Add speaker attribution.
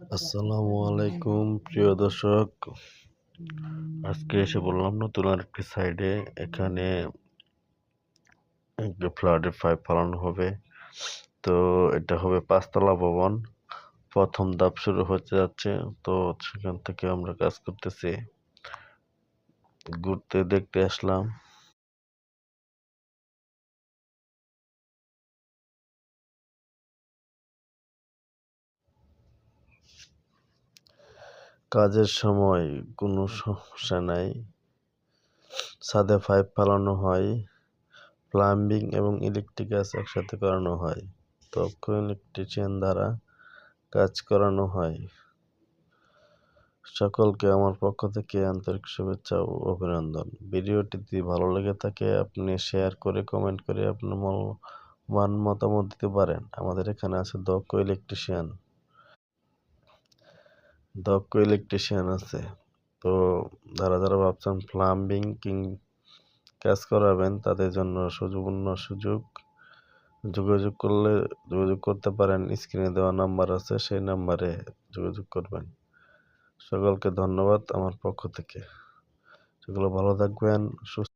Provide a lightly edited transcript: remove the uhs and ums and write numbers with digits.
Speaker 1: আসসালামু আলাইকুম প্রিয় দর্শক। আজকে এসে বললাম নতুন আরেকটি সাইডে। এখানে একটা ফ্ল্যাটের পাইপ ফালানো হবে। তো এটা হবে ৫ তলা ভবন। প্রথম ধাপ শুরু হতে যাচ্ছে। তো সেখান থেকে আমরা কাজ করতেছি। ঘুরতে দেখতে আসলাম। কাজের সময় কোনো সমস্যা নাই। ছাদে পাইপ ফালানো হয়। প্লাম্বিং এবং ইলেকট্রিক কাজ একসাথে করানো হয়। দক্ষ ইলেকট্রিশিয়ান দ্বারা কাজ করানো হয়। সকলকে আমার পক্ষ থেকে আন্তরিক শুভেচ্ছা ও অভিনন্দন। ভিডিওটি যদি ভালো লেগে থাকে আপনি শেয়ার করে কমেন্ট করে আপনার মূল্যবান মতামত দিতে পারেন। আমাদের এখানে আছে দক্ষ ইলেকট্রিশিয়ান আছে। তো যারা ভাবছেন প্লাম্বিং কাজ করাবেন তাদের জন্য সুযোগ যোগাযোগ করতে পারেন। স্ক্রিনে দেওয়া নাম্বার আছে, সেই নাম্বারে যোগাযোগ করবেন। সকলকে ধন্যবাদ আমার পক্ষ থেকে। সকলে ভালো থাকবেন, সুস্থ